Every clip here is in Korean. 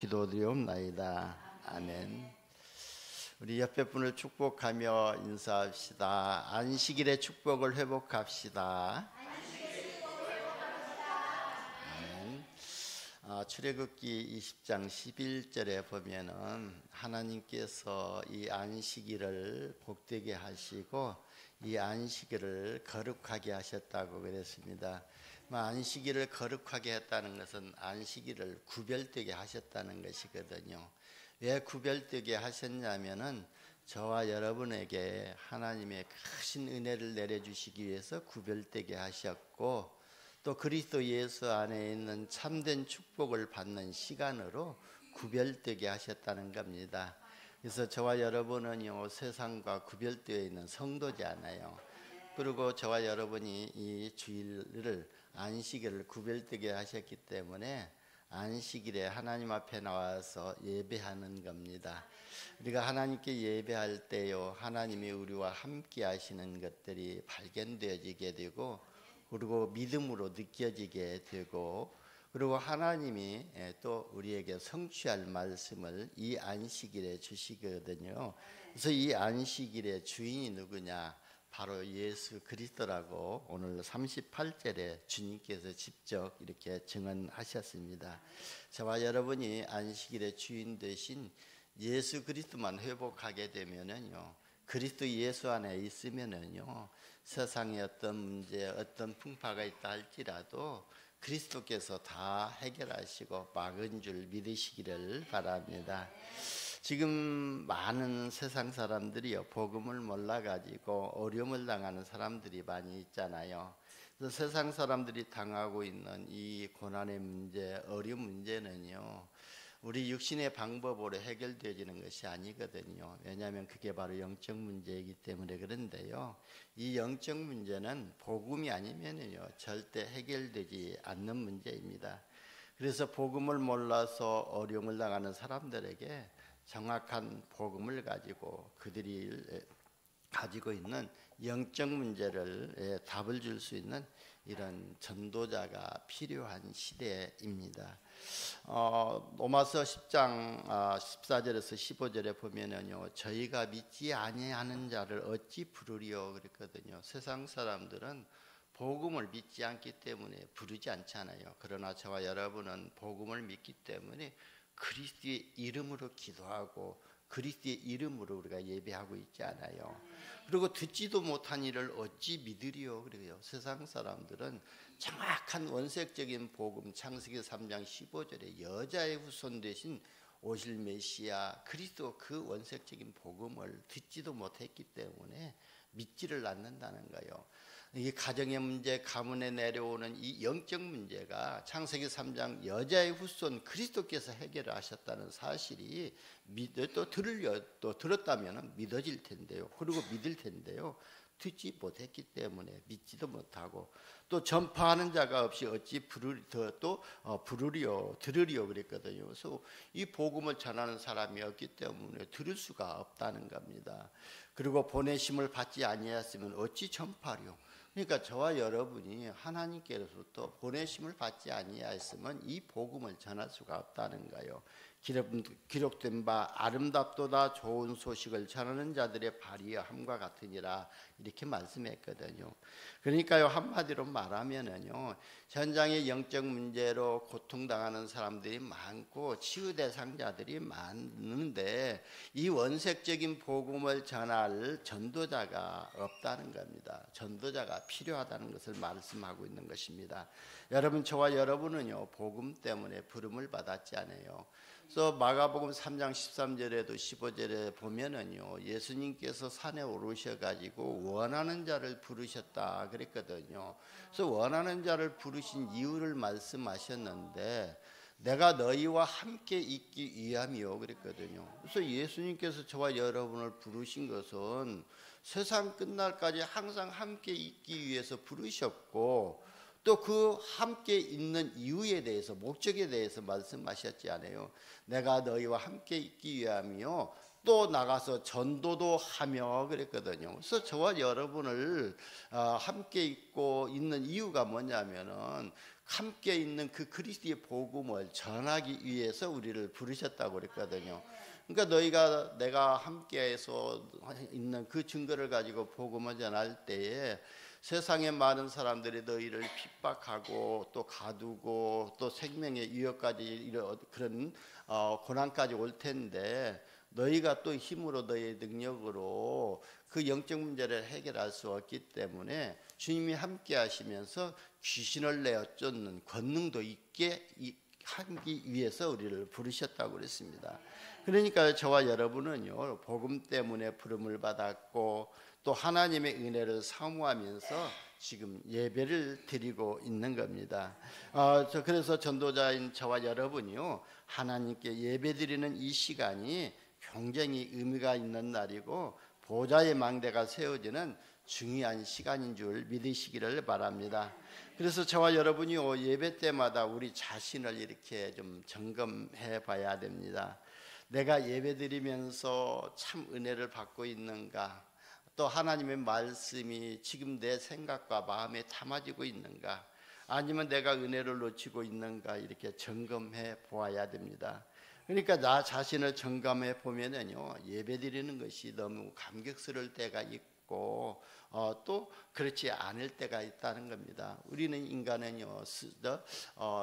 기도드리옵나이다. 아멘. 우리 옆에 분을 축복하며 인사합시다. 안식일의 축복을 회복합시다. 아멘. 출애굽기 20장 11절에 보면은 하나님께서 이 안식일을 복되게 하시고 이 안식일을 거룩하게 하셨다고 그랬습니다. 안식일을 거룩하게 했다는 것은 안식일을 구별되게 하셨다는 것이거든요. 왜 구별되게 하셨냐면은 저와 여러분에게 하나님의 크신 은혜를 내려주시기 위해서 구별되게 하셨고, 또 그리스도 예수 안에 있는 참된 축복을 받는 시간으로 구별되게 하셨다는 겁니다. 그래서 저와 여러분은요, 세상과 구별되어 있는 성도지 않아요. 그리고 저와 여러분이 이 주일을 안식일을 구별되게 하셨기 때문에 안식일에 하나님 앞에 나와서 예배하는 겁니다. 우리가 하나님께 예배할 때요, 하나님이 우리와 함께 하시는 것들이 발견되어지게 되고, 그리고 믿음으로 느껴지게 되고, 그리고 하나님이 또 우리에게 성취할 말씀을 이 안식일에 주시거든요. 그래서 이 안식일의 주인이 누구냐? 바로 예수 그리스도라고 오늘 38절에 주님께서 직접 이렇게 증언하셨습니다. 저와 여러분이 안식일의 주인 되신 예수 그리스도만 회복하게 되면은요, 그리스도 예수 안에 있으면은요, 세상에 어떤 문제, 어떤 풍파가 있다 할지라도 그리스도께서 다 해결하시고 막은 줄 믿으시기를 바랍니다. 지금 많은 세상 사람들이요, 복음을 몰라가지고 어려움을 당하는 사람들이 많이 있잖아요. 그래서 세상 사람들이 당하고 있는 이 고난의 문제, 어려운 문제는요, 우리 육신의 방법으로 해결되어지는 것이 아니거든요. 왜냐하면 그게 바로 영적 문제이기 때문에 그런데요, 이 영적 문제는 복음이 아니면요 절대 해결되지 않는 문제입니다. 그래서 복음을 몰라서 어려움을 당하는 사람들에게 정확한 복음을 가지고 그들이 가지고 있는 영적 문제를 답을 줄 수 있는 이런 전도자가 필요한 시대입니다. 로마서 10장 14절에서 15절에 보면은요, 저희가 믿지 아니하는 자를 어찌 부르리요 그랬거든요. 세상 사람들은 복음을 믿지 않기 때문에 부르지 않잖아요. 그러나 저와 여러분은 복음을 믿기 때문에 그리스도의 이름으로 기도하고 그리스도의 이름으로 우리가 예배하고 있지 않아요. 그리고 듣지도 못한 일을 어찌 믿으리요 그래요. 세상 사람들은 정확한 원색적인 복음, 창세기 3장 15절에 여자의 후손 대신 오실 메시아 그리스도 그 원색적인 복음을 듣지도 못했기 때문에 믿지를 않는다는 거예요. 이 가정의 문제, 가문에 내려오는 이 영적 문제가 창세기 3장 여자의 후손 그리스도께서 해결을 하셨다는 사실이 또 들었다면 믿어질 텐데요. 그리고 믿을 텐데요. 듣지 못했기 때문에 믿지도 못하고, 또 전파하는 자가 없이 어찌 부르리요 들으리요 그랬거든요. 그래서 이 복음을 전하는 사람이 없기 때문에 들을 수가 없다는 겁니다. 그리고 보내심을 받지 아니하였으면 어찌 전파리요. 그러니까 저와 여러분이 하나님께로부터 보내심을 받지 아니하였으면 이 복음을 전할 수가 없다는 거예요. 기록된 바 아름답도다 좋은 소식을 전하는 자들의 발이여 함과 같으니라 이렇게 말씀했거든요. 그러니까요, 한마디로 말하면은요, 현장의 영적 문제로 고통당하는 사람들이 많고 치유 대상자들이 많은데 이 원색적인 복음을 전할 전도자가 없다는 겁니다. 전도자가 필요하다는 것을 말씀하고 있는 것입니다. 여러분, 저와 여러분은요, 복음 때문에 부름을 받았지 않아요. 그래서 마가복음 3장 13절에도 15절에 보면은요, 예수님께서 산에 오르셔가지고 원하는 자를 부르셨다 그랬거든요. 그래서 원하는 자를 부르신 이유를 말씀하셨는데, 내가 너희와 함께 있기 위함이요 그랬거든요. 그래서 예수님께서 저와 여러분을 부르신 것은 세상 끝날까지 항상 함께 있기 위해서 부르셨고, 또 그 함께 있는 이유에 대해서, 목적에 대해서 말씀하셨지 않아요. 내가 너희와 함께 있기 위함이요 또 나가서 전도도 하며 그랬거든요. 그래서 저와 여러분을 함께 있고 있는 이유가 뭐냐면은 함께 있는 그 그리스도의 복음을 전하기 위해서 우리를 부르셨다고 그랬거든요. 그러니까 너희가 내가 함께해서 있는 그 증거를 가지고 복음을 전할 때에 세상의 많은 사람들이 너희를 핍박하고 또 가두고 또 생명의 위협까지 이런 그런 고난까지 올 텐데 너희가 또 힘으로 너희의 능력으로 그 영적 문제를 해결할 수 없기 때문에 주님이 함께 하시면서 귀신을 내어 쫓는 권능도 있게 하기 위해서 우리를 부르셨다고 그랬습니다. 그러니까 저와 여러분은요, 복음 때문에 부름을 받았고 또 하나님의 은혜를 사모하면서 지금 예배를 드리고 있는 겁니다. 그래서 전도자인 저와 여러분이요, 하나님께 예배 드리는 이 시간이 굉장히 의미가 있는 날이고 보좌의 망대가 세워지는 중요한 시간인 줄 믿으시기를 바랍니다. 그래서 저와 여러분이 예배 때마다 우리 자신을 이렇게 좀 점검해 봐야 됩니다. 내가 예배 드리면서 참 은혜를 받고 있는가? 또 하나님의 말씀이 지금 내 생각과 마음에 담아지고 있는가? 아니면 내가 은혜를 놓치고 있는가? 이렇게 점검해 보아야 됩니다. 그러니까 나 자신을 점검해 보면은요, 예배 드리는 것이 너무 감격스러울 때가 있고 또 그렇지 않을 때가 있다는 겁니다. 우리는 인간은요,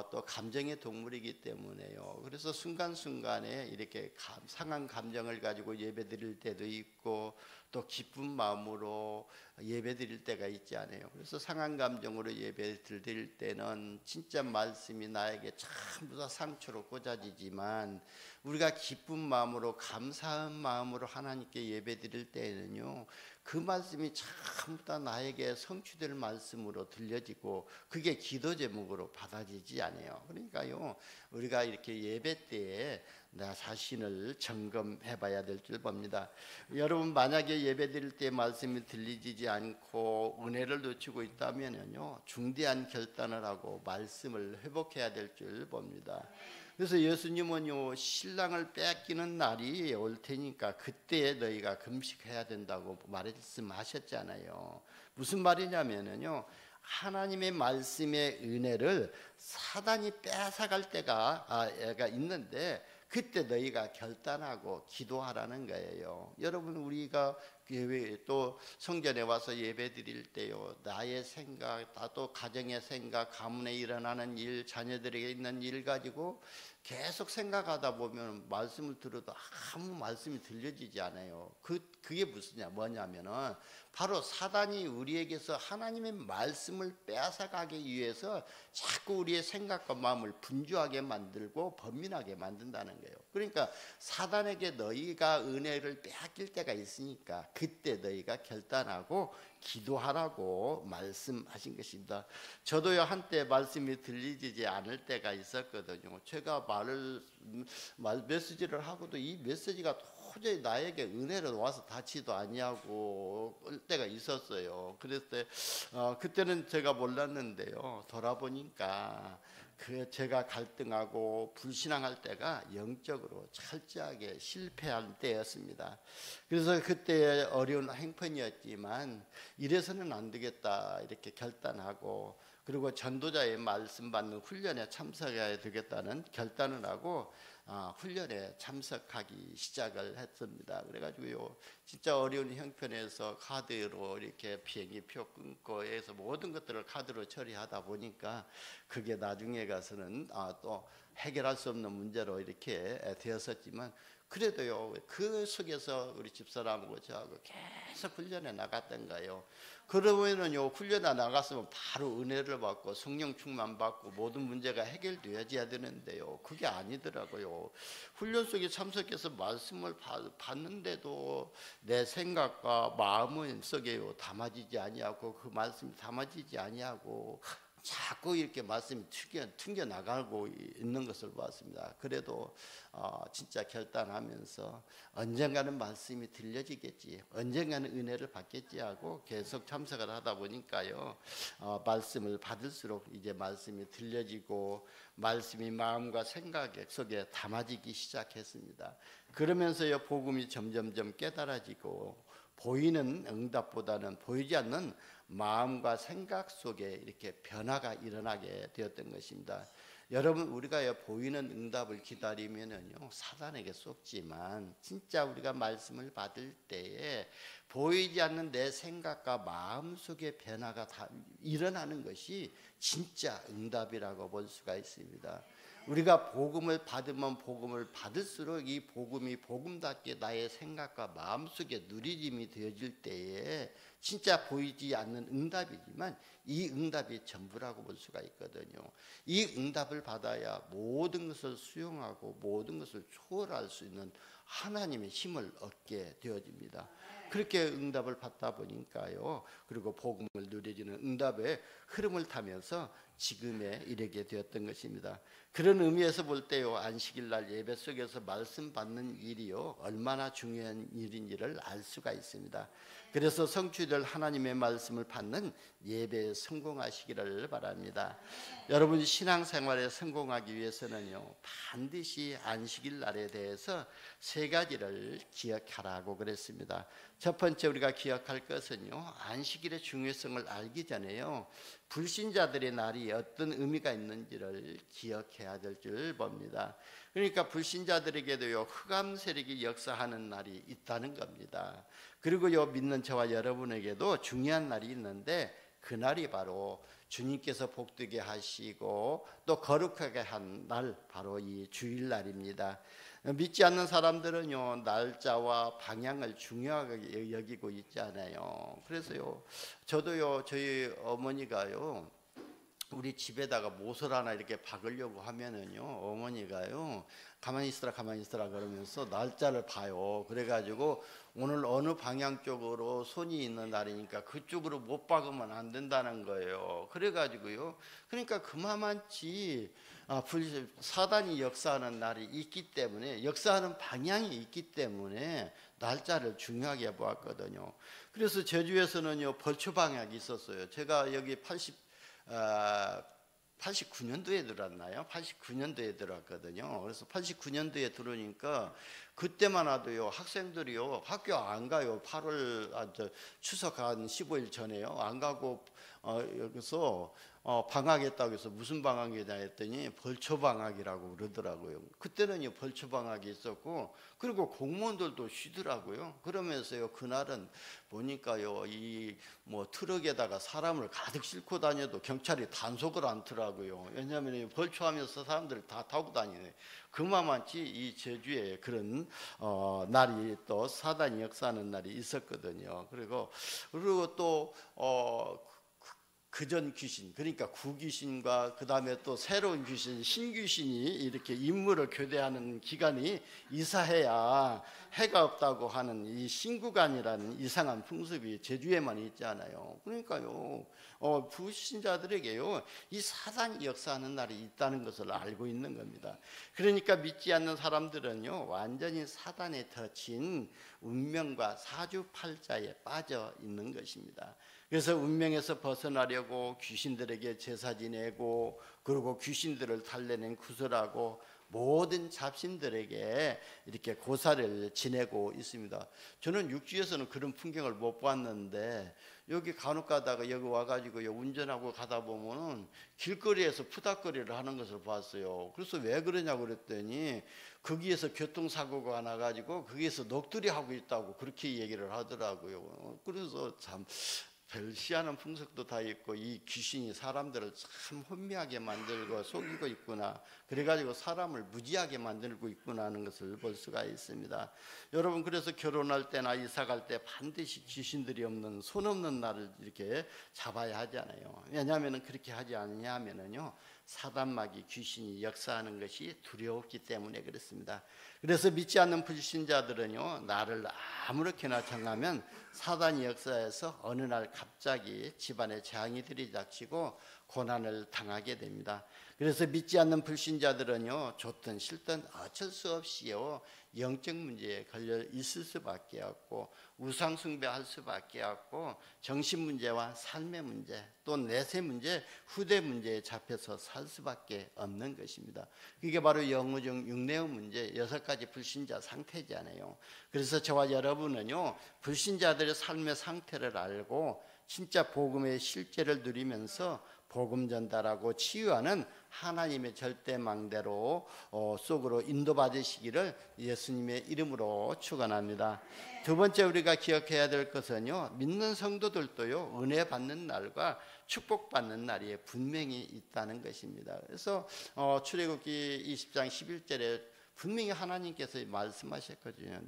또 감정의 동물이기 때문에요. 그래서 순간순간에 이렇게 상한 감정을 가지고 예배 드릴 때도 있고 또 기쁜 마음으로 예배 드릴 때가 있지 않아요. 그래서 상한 감정으로 예배 드릴 때는 진짜 말씀이 나에게 전부 다 상처로 꽂아지지만 우리가 기쁜 마음으로 감사한 마음으로 하나님께 예배 드릴 때에는요, 그 말씀이 전부 다 나에게 성취될 말씀으로 들려지고 그게 기도 제목으로 받아지지 않아요. 그러니까요, 우리가 이렇게 예배 때에 나 자신을 점검해 봐야 될 줄 봅니다. 여러분, 만약에 예배 드릴 때 말씀이 들리지 않고 은혜를 놓치고 있다면요, 중대한 결단을 하고 말씀을 회복해야 될 줄 봅니다. 그래서 예수님은요, 신랑을 뺏기는 날이 올 테니까 그때에 너희가 금식해야 된다고 말씀하셨잖아요. 무슨 말이냐면요, 하나님의 말씀의 은혜를 사단이 뺏어갈 때가 있는데 그때 너희가 결단하고 기도하라는 거예요. 여러분, 우리가 또 성전에 와서 예배 드릴 때요, 나의 생각, 또 가정의 생각, 가문에 일어나는 일, 자녀들에게 있는 일 가지고 계속 생각하다 보면 말씀을 들어도 아무 말씀이 들려지지 않아요. 그게 뭐냐면은 바로 사단이 우리에게서 하나님의 말씀을 빼앗아가기 위해서 자꾸 우리의 생각과 마음을 분주하게 만들고 번민하게 만든다는 거예요. 그러니까 사단에게 너희가 은혜를 빼앗길 때가 있으니까 그때 너희가 결단하고 기도하라고 말씀하신 것입니다. 저도요, 한때 말씀이 들리지 않을 때가 있었거든요. 제가 메시지를 하고도 이 메시지가 도저히 나에게 은혜로 와서 닿지도 않냐고 올 때가 있었어요. 그랬을 때 그때는 제가 몰랐는데요, 돌아보니까 제가 갈등하고 불신앙할 때가 영적으로 철저하게 실패할 때였습니다. 그래서 그때 어려운 행편이었지만 이래서는 안 되겠다 이렇게 결단하고, 그리고 전도자의 말씀 받는 훈련에 참석해야 되겠다는 결단을 하고 훈련에 참석하기 시작을 했습니다. 그래가지고요, 진짜 어려운 형편에서 카드로 이렇게 비행기표 끊고 해서 모든 것들을 카드로 처리하다 보니까 그게 나중에 가서는 또 해결할 수 없는 문제로 이렇게 되었었지만, 그래도요, 그 속에서 우리 집사람하고 저하고 계속 훈련에 나갔던 거예요. 그러면은요, 훈련에 나갔으면 바로 은혜를 받고 성령 충만 받고 모든 문제가 해결되어야 되는데요, 그게 아니더라고요. 훈련 속에 참석해서 말씀을 받는데도 내 생각과 마음 속에요 담아지지 아니하고 그 말씀이 담아지지 아니하고 자꾸 이렇게 말씀이 튕겨 나가고 있는 것을 봤습니다. 그래도 진짜 결단하면서 언젠가는 말씀이 들려지겠지, 언젠가는 은혜를 받겠지 하고 계속 참석을 하다 보니까요, 말씀을 받을수록 이제 말씀이 들려지고 말씀이 마음과 생각 속에 담아지기 시작했습니다. 그러면서요, 복음이 점점점 깨달아지고 보이는 응답보다는 보이지 않는 마음과 생각 속에 이렇게 변화가 일어나게 되었던 것입니다. 여러분, 우리가 보이는 응답을 기다리면은요 사단에게 속지만, 진짜 우리가 말씀을 받을 때에 보이지 않는 내 생각과 마음 속의 변화가 다 일어나는 것이 진짜 응답이라고 볼 수가 있습니다. 우리가 복음을 받으면 복음을 받을수록 이 복음이 복음답게 나의 생각과 마음속에 누리짐이 되어질 때에 진짜 보이지 않는 응답이지만 이 응답이 전부라고 볼 수가 있거든요. 이 응답을 받아야 모든 것을 수용하고 모든 것을 초월할 수 있는 하나님의 힘을 얻게 되어집니다. 그렇게 응답을 받다 보니까요, 그리고 복음을 누려지는 응답의 흐름을 타면서 지금에 이르게 되었던 것입니다. 그런 의미에서 볼 때요, 안식일 날 예배 속에서 말씀 받는 일이요 얼마나 중요한 일인지를 알 수가 있습니다. 그래서 성취될 하나님의 말씀을 받는 예배에 성공하시기를 바랍니다. 여러분, 신앙생활에 성공하기 위해서는요 반드시 안식일 날에 대해서 세 가지를 기억하라고 그랬습니다. 첫 번째 우리가 기억할 것은요, 안식일의 중요성을 알기 전에요 불신자들의 날이 어떤 의미가 있는지를 기억해야 될 줄 봅니다. 그러니까 불신자들에게도요 흑암 세력이 역사하는 날이 있다는 겁니다. 그리고요 믿는 저와 여러분에게도 중요한 날이 있는데, 그날이 바로 주님께서 복되게 하시고 또 거룩하게 한 날, 바로 이 주일날입니다. 믿지 않는 사람들은요 날짜와 방향을 중요하게 여기고 있잖아요. 그래서요 저도요 저희 어머니가요 우리 집에다가 못을 하나 이렇게 박으려고 하면은요 어머니가요 가만히 있으라 그러면서 날짜를 봐요. 그래가지고 오늘 어느 방향 쪽으로 손이 있는 날이니까 그쪽으로 못 박으면 안 된다는 거예요. 그래가지고요 그러니까 그만치 사단이 역사하는 날이 있기 때문에, 역사하는 방향이 있기 때문에 날짜를 중요하게 보았거든요. 그래서 제주에서는요 벌초방학이 있었어요. 제가 여기 89년도에 들어왔나요? 89년도에 들어왔거든요. 그래서 89년도에 들어오니까 그때만 와도요 학생들이요 학교 안 가요. 8월 추석 한 15일 전에요 안 가고 여기서 방학했다고 해서 무슨 방학이냐 했더니 벌초방학이라고 그러더라고요. 그때는요 벌초방학이 있었고, 그리고 공무원들도 쉬더라고요. 그러면서요 그날은 보니까요 이 트럭에다가 사람을 가득 싣고 다녀도 경찰이 단속을 않더라고요. 왜냐하면 벌초하면서 사람들 다 타고 다니네. 그만치 이 제주에 그런 날이, 또 사단이 역사하는 날이 있었거든요. 그리고 또 그전 귀신, 그러니까 구귀신과 그 다음에 또 새로운 귀신, 신귀신이 이렇게 임무를 교대하는 기간이 이사해야 해가 없다고 하는 이 신구간이라는 이상한 풍습이 제주에만 있잖아요. 그러니까요 불신자들에게요 이 사단이 역사하는 날이 있다는 것을 알고 있는 겁니다. 그러니까 믿지 않는 사람들은요 완전히 사단에 덫인 운명과 사주팔자에 빠져 있는 것입니다. 그래서 운명에서 벗어나려고 귀신들에게 제사 지내고, 그리고 귀신들을 달래낸 구슬하고 모든 잡신들에게 이렇게 고사를 지내고 있습니다. 저는 육지에서는 그런 풍경을 못 봤는데, 여기 간혹 가다가 여기 와가지고 운전하고 가다 보면은 길거리에서 푸닥거리를 하는 것을 봤어요. 그래서 왜 그러냐고 그랬더니 거기에서 교통사고가 나가지고 거기에서 녹두리 하고 있다고 그렇게 얘기를 하더라고요. 그래서 참 별시하는 풍속도 다 있고, 이 귀신이 사람들을 참 혼미하게 만들고 속이고 있구나, 그래가지고 사람을 무지하게 만들고 있구나 하는 것을 볼 수가 있습니다. 여러분, 그래서 결혼할 때나 이사갈 때 반드시 귀신들이 없는, 손 없는 날을 이렇게 잡아야 하잖아요. 왜냐하면 그렇게 하지 않냐면은요 사단마귀 귀신이 역사하는 것이 두려웠기 때문에 그렇습니다. 그래서 믿지 않는 불신자들은요 나를 아무렇게나 정하면 사단이 역사해서 어느 날 갑자기 집안에 재앙이 들이닥치고 고난을 당하게 됩니다. 그래서 믿지 않는 불신자들은요 좋든 싫든 어쩔 수 없이요 영적 문제에 걸려 있을 수밖에 없고, 우상 숭배할 수밖에 없고, 정신 문제와 삶의 문제, 또 내세 문제, 후대 문제에 잡혀서 살 수밖에 없는 것입니다. 그게 바로 영의정 육내의 문제, 6가지 불신자 상태잖아요. 그래서 저와 여러분은요 불신자들의 삶의 상태를 알고 진짜 복음의 실제를 누리면서 복음 전달하고 치유하는 하나님의 절대망대로 속으로 인도받으시기를 예수님의 이름으로 축원합니다. 두 번째 우리가 기억해야 될 것은요, 믿는 성도들도요, 은혜 받는 날과 축복받는 날이 분명히 있다는 것입니다. 그래서 출애굽기 20장 11절에 분명히 하나님께서 말씀하셨거든요.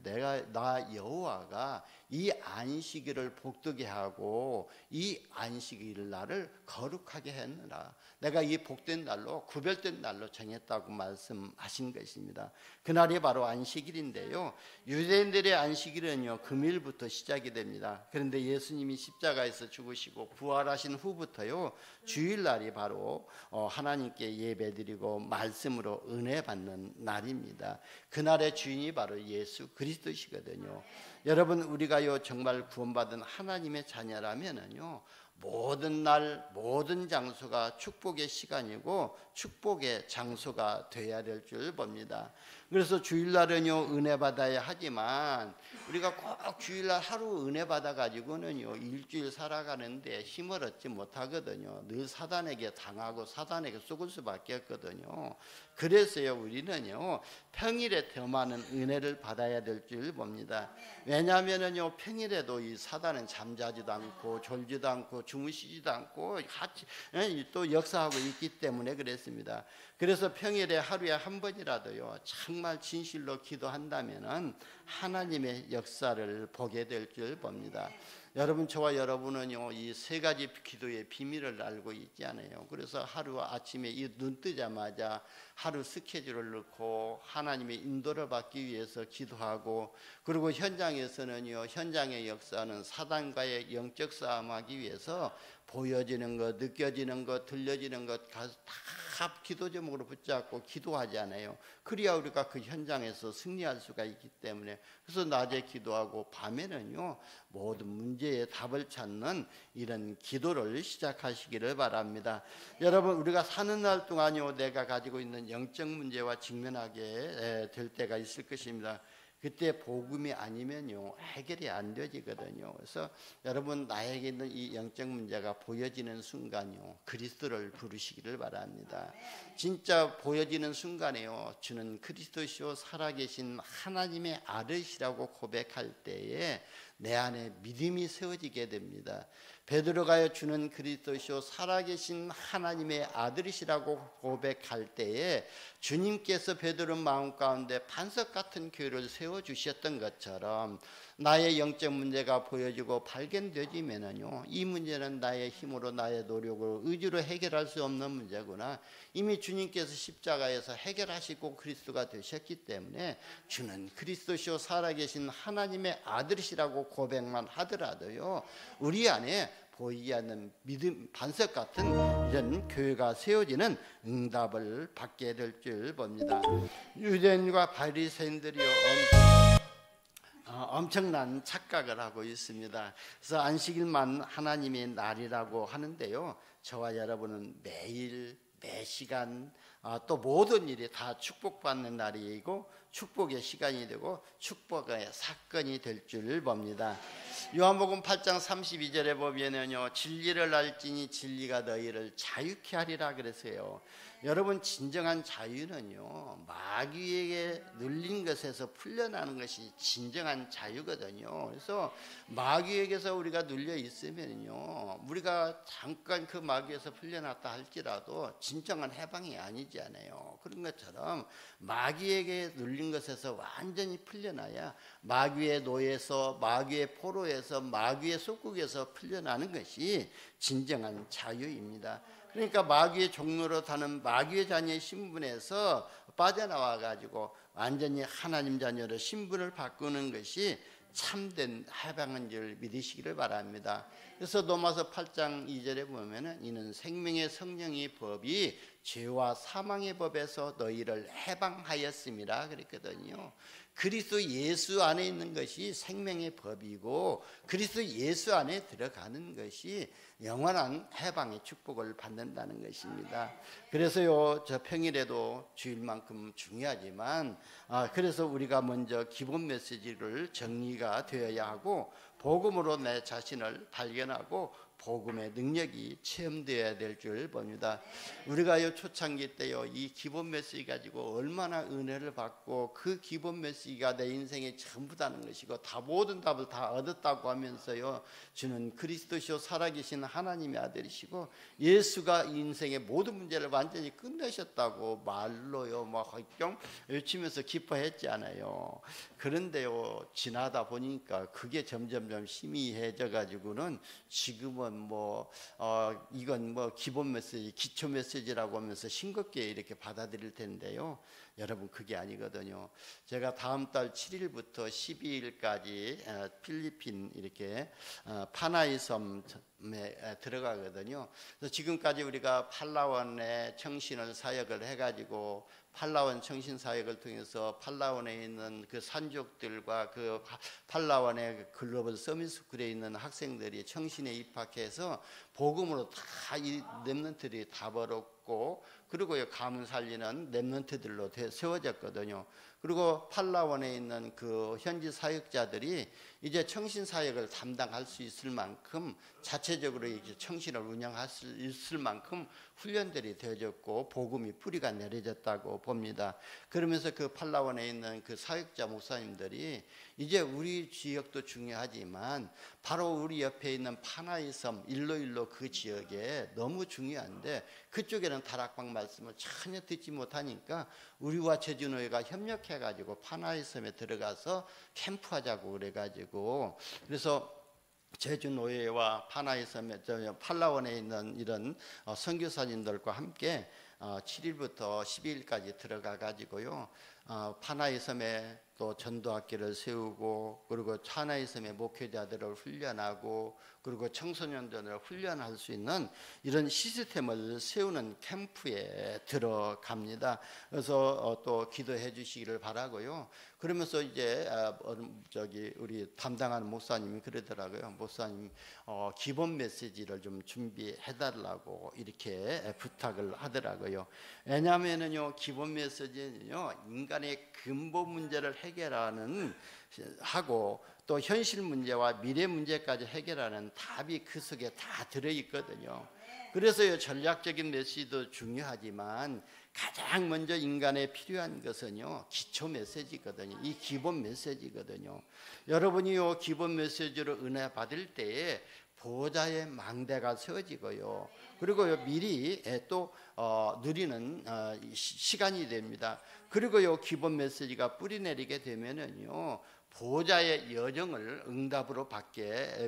나 여호와가 이 안식일을 복되게 하고 이 안식일 날을 거룩하게 했느라 내가 이 복된 날로 구별된 날로 정했다고 말씀하신 것입니다. 그날이 바로 안식일인데요, 유대인들의 안식일은요 금일부터 시작이 됩니다. 그런데 예수님이 십자가에서 죽으시고 부활하신 후부터요 주일날이 바로 하나님께 예배드리고 말씀으로 은혜 받는 날입니다. 그날의 주인이 바로 예수 그리스도시거든요. 여러분, 우리가요 정말 구원받은 하나님의 자녀라면은요 모든 날 모든 장소가 축복의 시간이고 축복의 장소가 돼야 될 줄 봅니다. 그래서 주일날은요 은혜 받아야 하지만 우리가 꼭 주일날 하루 은혜 받아 가지고는요 일주일 살아가는데 힘을 얻지 못하거든요. 늘 사단에게 당하고 사단에게 속을 수밖에 없거든요. 그래서요 우리는요 평일에 더 많은 은혜를 받아야 될 줄 봅니다. 왜냐하면은요 평일에도 이 사단은 잠자지도 않고 졸지도 않고 주무시지도 않고 같이 또 역사하고 있기 때문에 그랬습니다. 그래서 평일에 하루에 한 번이라도요 정말 진실로 기도한다면은 하나님의 역사를 보게 될 줄 봅니다. 여러분, 저와 여러분은요 이 세 가지 기도의 비밀을 알고 있지 않아요. 그래서 하루 아침에 눈 뜨자마자 하루 스케줄을 넣고 하나님의 인도를 받기 위해서 기도하고, 그리고 현장에서는요 현장의 역사는 사단과의 영적 싸움하기 위해서 보여지는 것, 느껴지는 것, 들려지는 것 다 기도 제목으로 붙잡고 기도하지 않아요. 그래야 우리가 그 현장에서 승리할 수가 있기 때문에, 그래서 낮에 기도하고 밤에는요 모든 문제의 답을 찾는 이런 기도를 시작하시기를 바랍니다. 여러분, 우리가 사는 날 동안요 내가 가지고 있는 영적 문제와 직면하게 될 때가 있을 것입니다. 그때 복음이 아니면요 해결이 안 되지거든요. 그래서 여러분, 나에게 있는 이 영적 문제가 보여지는 순간요 그리스도를 부르시기를 바랍니다. 진짜 보여지는 순간에요 주는 그리스도시요 살아계신 하나님의 아들이시라고 고백할 때에 내 안에 믿음이 세워지게 됩니다. 베드로가요 주는 그리스도시요 살아계신 하나님의 아들이시라고 고백할 때에 주님께서 베드로 마음 가운데 반석 같은 교회를 세워주셨던 것처럼 나의 영적 문제가 보여지고 발견되지면은요 이 문제는 나의 힘으로 나의 노력으로 의지로 해결할 수 없는 문제구나, 이미 주님께서 십자가에서 해결하시고 그리스도가 되셨기 때문에 주는 그리스도시요 살아계신 하나님의 아들이시라고 고백만 하더라도요 우리 안에 보이지 않는 믿음 반석 같은 이런 교회가 세워지는 응답을 받게 될 줄 봅니다. 유대인과 바리새인들이요 엄청난 착각을 하고 있습니다. 그래서 안식일만 하나님의 날이라고 하는데요 저와 여러분은 매일 매시간 또 모든 일이 다 축복받는 날이고 축복의 시간이 되고 축복의 사건이 될 줄 봅니다. 요한복음 8장 32절에 보면은요 진리를 알지니 진리가 너희를 자유케 하리라 그랬어요. 여러분, 진정한 자유는요 마귀에게 눌린 것에서 풀려나는 것이 진정한 자유거든요. 그래서 마귀에게서 우리가 눌려 있으면요 우리가 잠깐 그 마귀에서 풀려났다 할지라도 진정한 해방이 아니지 않아요. 그런 것처럼 마귀에게 눌린 것에서 완전히 풀려나야 마귀의 노예에서 마귀의 포로에서 마귀의 속국에서 풀려나는 것이 진정한 자유입니다. 그러니까 마귀의 종로로 타는 마귀의 자녀의 신분에서 빠져나와 가지고 완전히 하나님 자녀로 신분을 바꾸는 것이 참된 해방인 줄 믿으시기를 바랍니다. 그래서 로마서 8장 2절에 보면은 이는 생명의 성령의 법이 죄와 사망의 법에서 너희를 해방하였음이라 그랬거든요. 그리스도 예수 안에 있는 것이 생명의 법이고 그리스도 예수 안에 들어가는 것이 영원한 해방의 축복을 받는다는 것입니다. 그래서요 저 평일에도 주일만큼 중요하지만 그래서 우리가 먼저 기본 메시지를 정리가 되어야 하고 복음으로 내 자신을 발견하고 복음의 능력이 체험되어야 될 줄 봅니다. 우리가 요 초창기 때요 이 기본 메시지 가지고 얼마나 은혜를 받고 그 기본 메시지가 내 인생의 전부다는 것이고 다 모든 답을 다 얻었다고 하면서요 주는 그리스도시요 살아계신 하나님의 아들이시고 예수가 인생의 모든 문제를 완전히 끝내셨다고 말로요 막 헐경 외치면서 기뻐했잖아요. 그런데요 지나다 보니까 그게 점점점 희미해져 가지고는 지금은 이건 기본 메시지, 기초 메시지라고 하면서 싱겁게 이렇게 받아들일 텐데요. 여러분 그게 아니거든요. 제가 다음 달 7일부터 12일까지 필리핀 이렇게 파나이 섬에 들어가거든요. 그래서 지금까지 우리가 팔라완에 청신을 사역을 해가지고 팔라완 청신 사역을 통해서 팔라완에 있는 그 산족들과 그 팔라완의 글로벌 서밋스쿨에 있는 학생들이 청신에 입학해서 복음으로 다 이 렘넌트들이 다 벌었고 그리고 가문 살리는 렘넌트들로 세워졌거든요. 그리고 팔라완에 있는 그 현지 사역자들이 이제 청신 사역을 담당할 수 있을 만큼 자체적으로 이제 청신을 운영할 수 있을 만큼 훈련들이 되어졌고 복음이 뿌리가 내려졌다고 봅니다. 그러면서 그 팔라완에 있는 그 사역자 목사님들이 이제 우리 지역도 중요하지만 바로 우리 옆에 있는 파나이 섬 일로일로 그 지역에 너무 중요한데 그쪽에는 다락방 말씀을 전혀 듣지 못하니까 우리와 제주노예가 협력해가지고 파나이 섬에 들어가서 캠프하자고 그래가지고 그래서 제주노예와 파나이 섬에 팔라완에 있는 이런 선교사님들과 함께 7일부터 12일까지 들어가 가지고요 파나이 섬에 또 전도학교를 세우고 그리고 파나이 섬의 목회자들을 훈련하고 그리고 청소년들을 훈련할 수 있는 이런 시스템을 세우는 캠프에 들어갑니다. 그래서 또 기도해 주시기를 바라고요. 그러면서 이제 우리 담당하는 목사님이 그러더라고요. 목사님 기본 메시지를 좀 준비해 달라고 이렇게 부탁을 하더라고요. 왜냐하면은요 기본 메시지는요 인간의 근본 문제를 해결하는 하고 또 현실 문제와 미래 문제까지 해결하는 답이 그 속에 다 들어있거든요. 그래서 전략적인 메시지도 중요하지만 가장 먼저 인간에 필요한 것은요 기초 메시지거든요. 이 기본 메시지거든요. 여러분이 이 기본 메시지로 은혜 받을 때에 보좌의 망대가 세워지고요. 그리고 미리 또 누리는 시간이 됩니다. 그리고 이 기본 메시지가 뿌리내리게 되면은요 보좌의 여정을 응답으로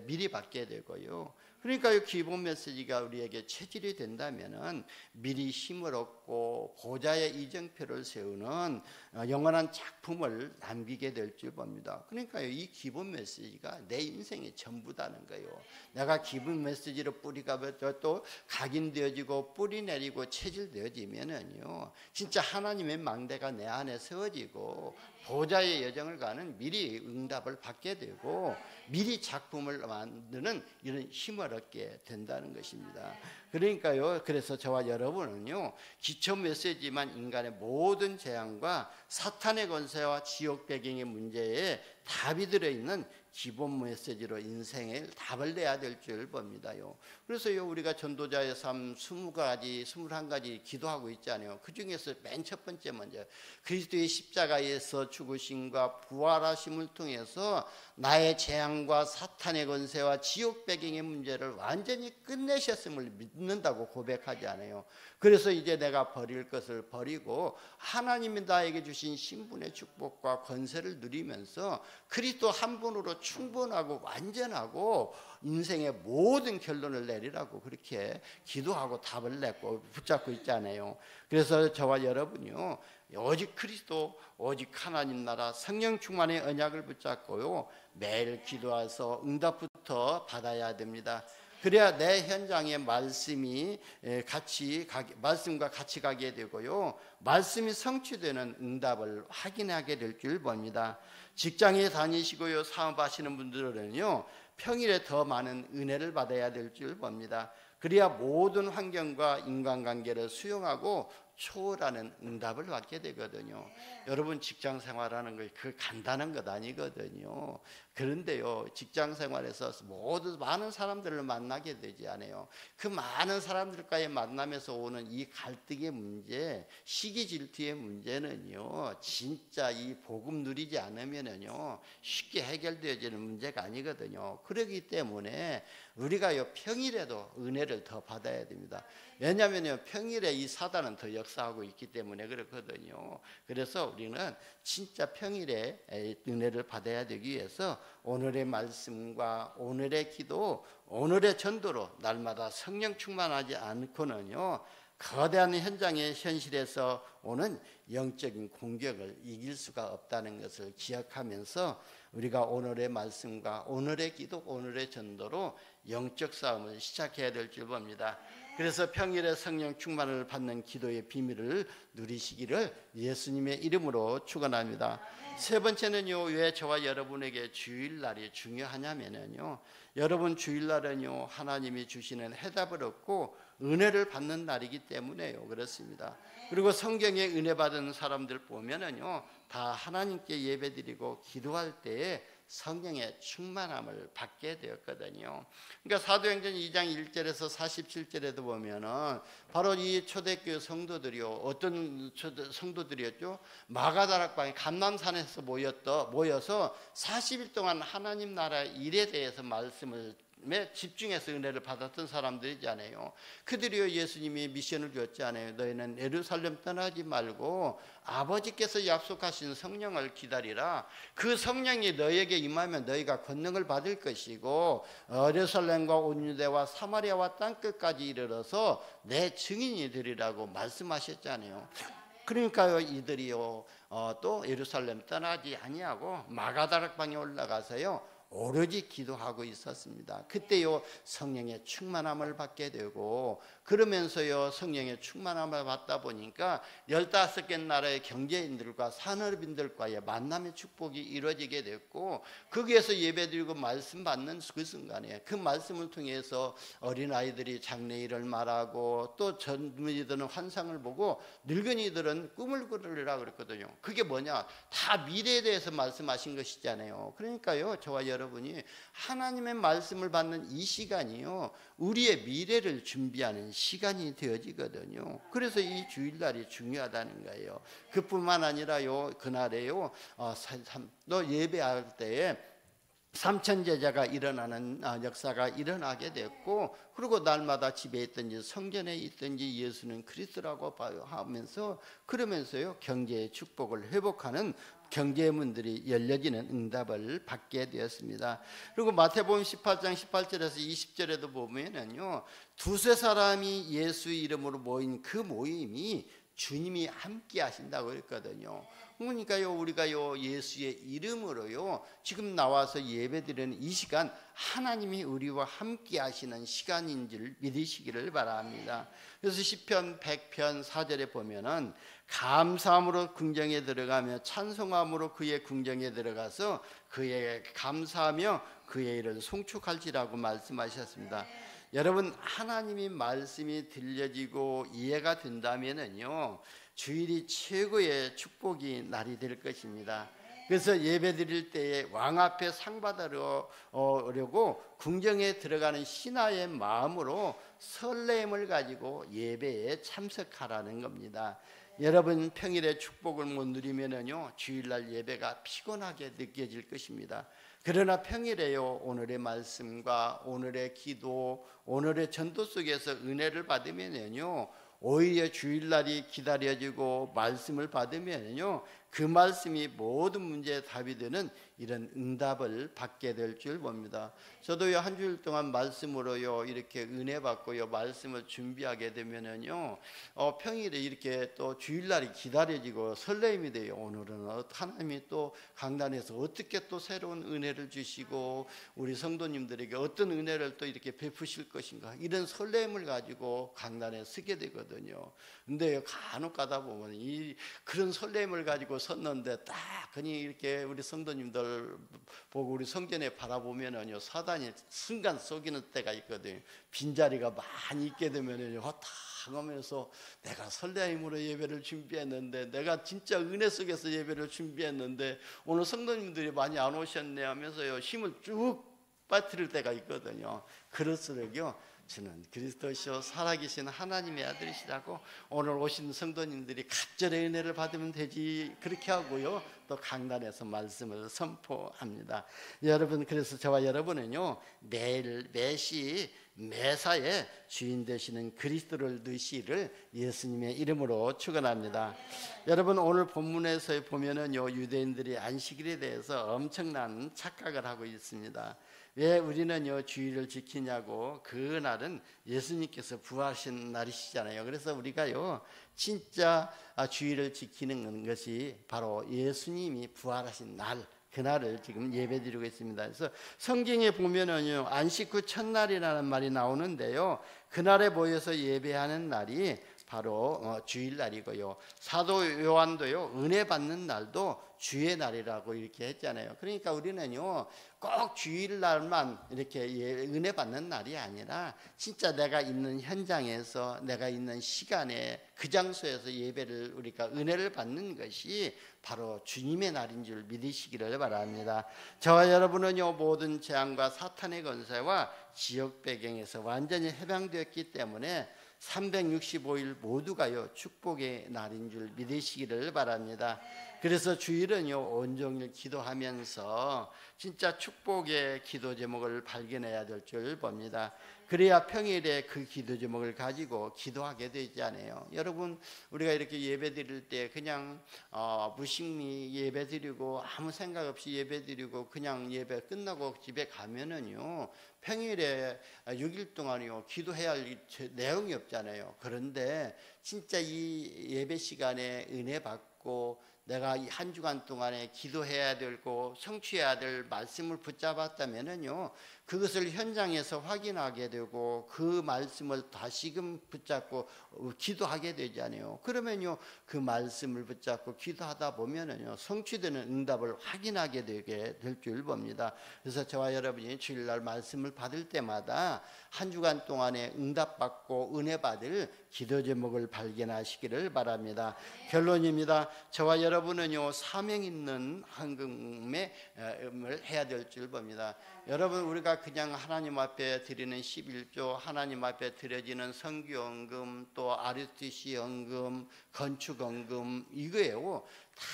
미리 받게 되고요. 그러니까 이 기본 메시지가 우리에게 체질이 된다면은 미리 힘을 얻고 보좌의 이정표를 세우는 영원한 작품을 남기게 될 줄 봅니다. 그러니까 이 기본 메시지가 내 인생의 전부다는 거예요. 내가 기본 메시지로 뿌리가 또 각인되어지고 뿌리 내리고 체질되어지면은요 진짜 하나님의 망대가 내 안에 세워지고 보좌의 여정을 가는 미리 응답을 받게 되고 미리 작품을 만드는 이런 힘을 얻게 된다는 것입니다. 그러니까요 그래서 저와 여러분은요 기초 메시지만 인간의 모든 재앙과 사탄의 권세와 지옥 배경의 문제에 답이 들어있는 기본 메시지로 인생의 답을 내야 될 줄 봅니다요. 그래서요 우리가 전도자의 삶 20가지 21가지 기도하고 있잖아요. 그 중에서 맨 첫 번째 먼저 그리스도의 십자가에서 죽으심과 부활하심을 통해서 나의 재앙과 사탄의 권세와 지옥 배경의 문제를 완전히 끝내셨음을 믿는다고 고백하지 않아요. 그래서 이제 내가 버릴 것을 버리고 하나님이 나에게 주신 신분의 축복과 권세를 누리면서 그리스도 한 분으로 충분하고 완전하고 인생의 모든 결론을 내리라고 그렇게 기도하고 답을 냈고 붙잡고 있잖아요. 그래서 저와 여러분이요 오직 그리스도 오직 하나님 나라 성령 충만의 언약을 붙잡고요 매일 기도해서 응답부터 받아야 됩니다. 그래야 내 현장에 말씀과 같이 가게 되고요 말씀이 성취되는 응답을 확인하게 될 줄 봅니다. 직장에 다니시고요 사업하시는 분들은요 평일에 더 많은 은혜를 받아야 될 줄 봅니다. 그래야 모든 환경과 인간관계를 수용하고 초월하는 응답을 받게 되거든요. 여러분 직장 생활하는 거 그 간단한 것 아니거든요. 그런데요, 직장 생활에서 모두 많은 사람들을 만나게 되지 않아요. 그 많은 사람들과의 만남에서 오는 이 갈등의 문제, 시기 질투의 문제는요, 진짜 이 복음 누리지 않으면은요 쉽게 해결되어지는 문제가 아니거든요. 그렇기 때문에 우리가요 평일에도 은혜를 더 받아야 됩니다. 왜냐하면요 평일에 이 사단은 더 역사하고 있기 때문에 그렇거든요. 그래서 우리는 진짜 평일에 은혜를 받아야 되기 위해서 오늘의 말씀과 오늘의 기도, 오늘의 전도로 날마다 성령 충만하지 않고는요 거대한 현장의 현실에서 오는 영적인 공격을 이길 수가 없다는 것을 기억하면서 우리가 오늘의 말씀과 오늘의 기도, 오늘의 전도로 영적 싸움을 시작해야 될 줄 봅니다. 그래서 평일에 성령 충만을 받는 기도의 비밀을 누리시기를 예수님의 이름으로 축원합니다. 세 번째는요, 왜 저와 여러분에게 주일날이 중요하냐면요, 여러분 주일날은요 하나님이 주시는 해답을 얻고 은혜를 받는 날이기 때문에요. 그렇습니다. 그리고 성경에 은혜 받은 사람들 보면은요 다 하나님께 예배드리고 기도할 때에 성령의 충만함을 받게 되었거든요. 그러니까 사도행전 2장 1절에서 47절에도 보면은 바로 이 초대교회 성도들이요, 어떤 성도들이었죠? 마가다락방에 감람산에서 모여서 40일 동안 하나님 나라 일에 대해서 말씀을 집중해서 은혜를 받았던 사람들이잖아요. 그들이요 예수님이 미션을 주었잖아요. 너희는 예루살렘 떠나지 말고 아버지께서 약속하신 성령을 기다리라. 그 성령이 너희에게 임하면 너희가 권능을 받을 것이고 예루살렘과 온 유대와 사마리아와 땅끝까지 이르러서 내 증인이 되리라고 말씀하셨잖아요. 그러니까요 이들이요 또 예루살렘 떠나지 아니하고 마가다락방에 올라가서요 오로지 기도하고 있었습니다. 그때요 성령의 충만함을 받게 되고, 그러면서요 성령의 충만함을 받다 보니까 15개 나라의 경제인들과 산업인들과의 만남의 축복이 이루어지게 됐고, 거기에서 예배드리고 말씀 받는 그 순간에 그 말씀을 통해서 어린아이들이 장래일을 말하고, 또 젊은이들은 환상을 보고, 늙은이들은 꿈을 꾸르리라 그랬거든요. 그게 뭐냐, 다 미래에 대해서 말씀하신 것이잖아요. 그러니까요 저와 여러분이 하나님의 말씀을 받는 이 시간이요 우리의 미래를 준비하는 시간이 되어지거든요. 그래서 이 주일날이 중요하다는 거예요. 그뿐만 아니라요 그날에요 또 예배할 때에 삼천제자가 일어나는 역사가 일어나게 됐고, 그리고 날마다 집에 있든지 성전에 있든지 예수는 그리스도라고 하면서, 그러면서요 경제의 축복을 회복하는 경제의 문들이 열려지는 응답을 받게 되었습니다. 그리고 마태복음 18장 18절에서 20절에도 보면은요 두세 사람이 예수 이름으로 모인 그 모임이 주님이 함께 하신다고 그랬거든요. 그러니까요 우리가요 예수의 이름으로요 지금 나와서 예배드리는 이 시간 하나님이 우리와 함께 하시는 시간인 줄 믿으시기를 바랍니다. 그래서 시편 100편 4절에 보면은 감사함으로 궁정에 들어가며 찬송함으로 그의 궁정에 들어가서 그의 감사하며 그의 일을 송축할지라고 말씀하셨습니다. 여러분 하나님의 말씀이 들려지고 이해가 된다면은요 주일이 최고의 축복이 날이 될 것입니다. 그래서 예배 드릴 때에 왕 앞에 상 받으려고 궁정에 들어가는 신하의 마음으로 설렘을 가지고 예배에 참석하라는 겁니다. 여러분 평일에 축복을 못 누리면은요 주일날 예배가 피곤하게 느껴질 것입니다. 그러나 평일에요 오늘의 말씀과 오늘의 기도, 오늘의 전도 속에서 은혜를 받으면요 오히려 주일날이 기다려지고 말씀을 받으면요 그 말씀이 모든 문제의 답이 되는 이런 응답을 받게 될 줄 봅니다. 저도요 한 주일 동안 말씀으로요 이렇게 은혜 받고요 말씀을 준비하게 되면은요 평일에 이렇게 또 주일날이 기다려지고 설렘이 돼요. 오늘은 하나님이 또 강단에서 어떻게 또 새로운 은혜를 주시고 우리 성도님들에게 어떤 은혜를 또 이렇게 베푸실 것인가, 이런 설렘을 가지고 강단에 서게 되거든요. 근데 간혹 가다 보면 그런 설렘을 가지고 섰는데 딱 그니 이렇게 우리 성도님들 보고 우리 성전에 바라보면은요 사단이 순간 속이는 때가 있거든요. 빈자리가 많이 있게 되면은요 다 하면서 내가 설레임으로 예배를 준비했는데, 내가 진짜 은혜 속에서 예배를 준비했는데 오늘 성도님들이 많이 안 오셨네 하면서요 힘을 쭉 빠뜨릴 때가 있거든요. 그럴수록요 저는 그리스도시요 살아계신 하나님의 아들이시라고 오늘 오신 성도님들이 갑절의 은혜를 받으면 되지, 그렇게 하고요 또 강단에서 말씀을 선포합니다. 여러분, 그래서 저와 여러분은요 매일 매시 매사에 주인 되시는 그리스도를 누시기를 예수님의 이름으로 축원합니다. 여러분, 오늘 본문에서 보면은요 유대인들이 안식일에 대해서 엄청난 착각을 하고 있습니다. 왜 우리는요 주일을 지키냐고, 그날은 예수님께서 부활하신 날이시잖아요. 그래서 우리가요 진짜 주일을 지키는 것이 바로 예수님이 부활하신 날, 그날을 지금 예배드리고 있습니다. 그래서 성경에 보면은요 안식 후 첫날이라는 말이 나오는데요, 그날에 모여서 예배하는 날이 바로 주일날이고요, 사도 요한도요 은혜 받는 날도 주의 날이라고 이렇게 했잖아요. 그러니까 우리는요 꼭 주일날만 이렇게 은혜 받는 날이 아니라 진짜 내가 있는 현장에서, 내가 있는 시간에, 그 장소에서 예배를, 우리가 은혜를 받는 것이 바로 주님의 날인 줄 믿으시기를 바랍니다. 저와 여러분은요 모든 재앙과 사탄의 권세와 지역 배경에서 완전히 해방되었기 때문에 365일 모두가요 축복의 날인 줄 믿으시기를 바랍니다. 그래서 주일은요 온종일 기도하면서 진짜 축복의 기도 제목을 발견해야 될 줄 봅니다. 그래야 평일에 그 기도 제목을 가지고 기도하게 되지 않아요. 여러분, 우리가 이렇게 예배 드릴 때 그냥 무심히 예배 드리고 아무 생각 없이 예배 드리고 그냥 예배 끝나고 집에 가면은요 평일에 6일 동안요 기도해야 할 내용이 없잖아요. 그런데 진짜 이 예배 시간에 은혜 받고 내가 이 한 주간 동안에 기도해야 되고 성취해야 될 말씀을 붙잡았다면은요 그것을 현장에서 확인하게 되고 그 말씀을 다시금 붙잡고 기도하게 되잖아요. 그러면요 그 말씀을 붙잡고 기도하다 보면은요 성취되는 응답을 확인하게 되게 될 줄 봅니다. 그래서 저와 여러분이 주일날 말씀을 받을 때마다 한 주간 동안에 응답받고 은혜 받을 기도 제목을 발견하시기를 바랍니다. 결론입니다. 저와 여러분은요 사명 있는 헌금을 해야 될 줄 봅니다. 여러분, 우리가 그냥 하나님 앞에 드리는 11조, 하나님 앞에 드려지는 선교헌금, 또 RUTC 헌금, 건축헌금, 이거예요 다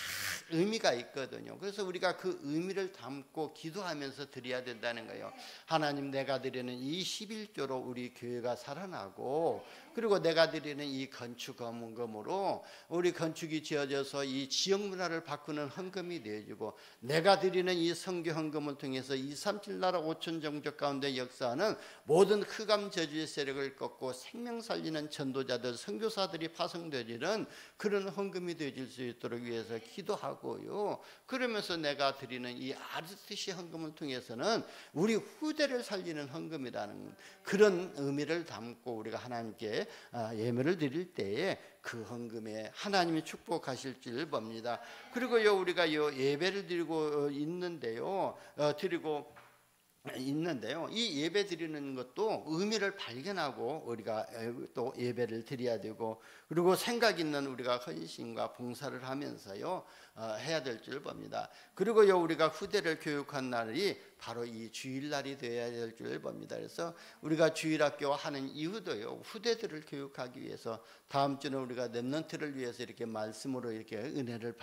의미가 있거든요. 그래서 우리가 그 의미를 담고 기도하면서 드려야 된다는 거예요. 하나님, 내가 드리는 이 11조로 우리 교회가 살아나고, 그리고 내가 드리는 이 건축헌금으로 우리 건축이 지어져서 이 지역 문화를 바꾸는 헌금이 되어지고, 내가 드리는 이 선교 헌금을 통해서 237 나라 5천 종족 가운데 역사하는 모든 흑암 저주의 세력을 꺾고 생명 살리는 전도자들, 선교사들이 파송되지는 그런 헌금이 되어질 수 있도록 위해서 기도하고요. 그러면서 내가 드리는 이 RUTC 헌금을 통해서는 우리 후대를 살리는 헌금이라는 그런 의미를 담고 우리가 하나님께 예물을 드릴 때에 그 헌금에 하나님이 축복하실 줄 봅니다. 그리고요 우리가 예배를 드리고 있는데요, 이 예배 드리는 것도 의미를 발견하고 우리가 또 예배를 드려야 되고, 그리고 생각 있는 우리가 헌신과 봉사를 하면서요 해야 될 줄 봅니다. 그리고요 우리가 후대를 교육한 날이 바로 이 주일날이 되어야 될 줄 봅니다. 그래서 우리가 주일학교 하는 이유도요 후대들을 교육하기 위해서, 다음 주는 우리가 렘넌트를 위해서 이렇게 말씀으로 이렇게 은혜를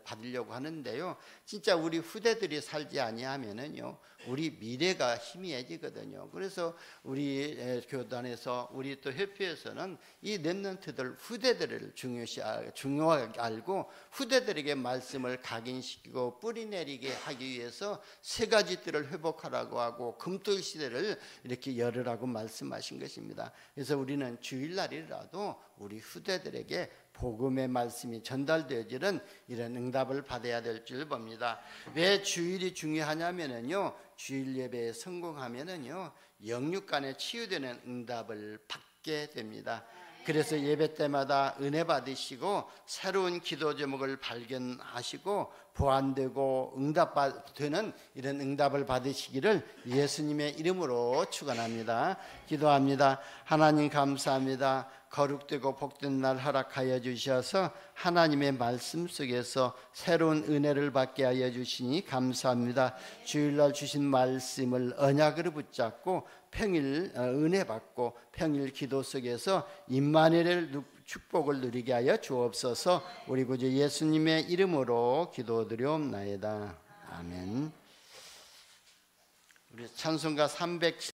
받으려고 하는데요, 진짜 우리 후대들이 살지 아니하면은요 우리 미래가 희미해지거든요. 그래서 우리 교단에서, 우리 또 협회에서는 이 렘넌트들 후대들을 중요하게 알고 후대들에게 말씀을 각인시키고 뿌리내리게 하기 위해서 세 가지 뜰을 회복하라고 하고 금토일 시대를 이렇게 열으라고 말씀하신 것입니다. 그래서 우리는 주일날이라도 우리 후대들에게 복음의 말씀이 전달되어지는 이런 응답을 받아야 될 줄 봅니다. 왜 주일이 중요하냐면요, 주일 예배에 성공하면은요 영육 간에 치유되는 응답을 받게 됩니다. 그래서 예배 때마다 은혜 받으시고 새로운 기도 제목을 발견하시고 보완되고 응답되는 이런 응답을 받으시기를 예수님의 이름으로 축원합니다. 기도합니다. 하나님 감사합니다. 거룩되고 복된 날 허락하여 주셔서 하나님의 말씀 속에서 새로운 은혜를 받게 하여 주시니 감사합니다. 주일날 주신 말씀을 언약으로 붙잡고 평일 은혜 받고 평일 기도 속에서 임마누엘 축복을 누리게 하여 주옵소서. 우리 구주 예수님의 이름으로 기도드리옵나이다. 아멘. 우리 찬송가 307